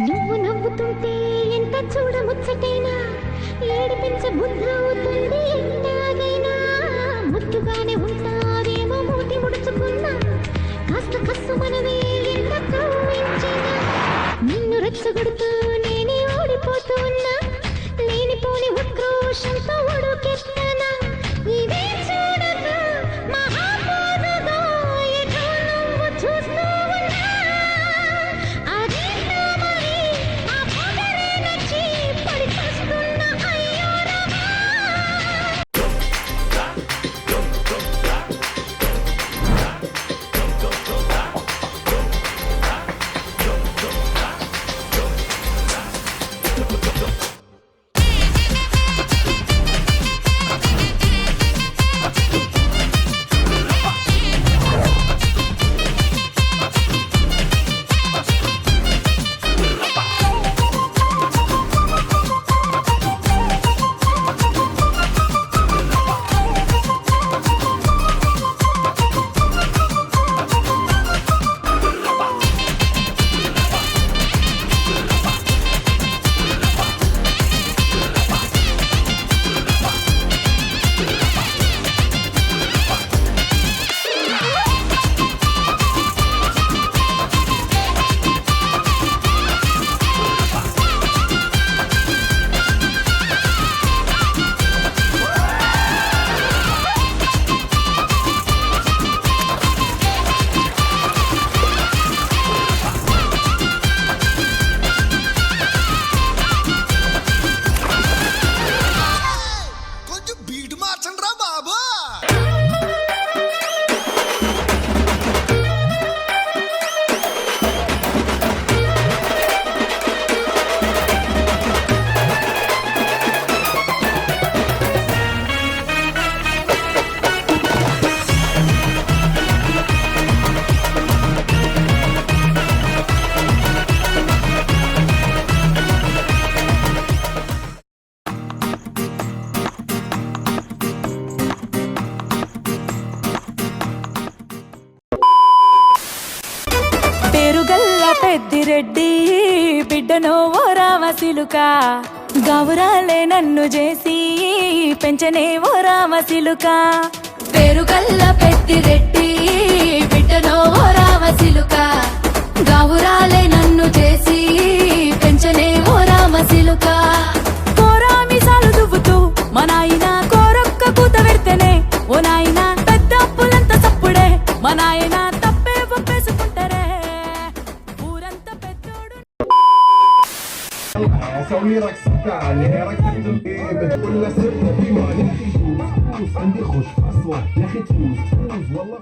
నువ్వు నవ్వుతుంటే ఎంత చూడముచ్చటైనా ఏడిపించ బుద్ధవుతుంది ఎలాగైనా ముద్దుగానే ఉంటావేమో మూతి ముడుచుకున్నా కాస్త కస్సు మనవే ఎంత కవ్వించినా నిన్ను రెచ్చగొడుతూ నేనే ఓడిపోతూ ఉన్నా లేనిపోని ఉక్రోషంతో ఉడుకెత్తనా ఇదే చూడక మహాపోదుగా ఎటో నువ్వు చూస్తూ ఉన్నా అదేంటో మరి ఆ పొగరే నచ్చి పడి చూస్తున్నా అయ్యో రామా కొంచెం బీట్ మార్చండి రా బాబు. పేరుగల్ల పెద్దిరెడ్డి బిడ్డనో ఓ రామసిలుక గౌరాలే నన్ను చేసి పెంచనే ఓ రామసిలుక పేరుగల్ల పెద్దిరెడ్డి బిడ్డనో ఓ రామసిలుక గౌరాలే నన్ను చేసి పెంచనే ఓ రామసిలుక కోరామిసాలు దువ్వుతూ మా నాయన కోరొక్క కూత పెడితేనే ఓ నాయన పెద్ద అప్పులంత చప్పుడే మా నాయన తప్పే ఒప్పేసుకుంటారే ఊరంతా పెద్దోడు اسوي لك سكر راك تكتب ولا سر بما نمشي عندي خوش اصوات يا اخي تفوز والله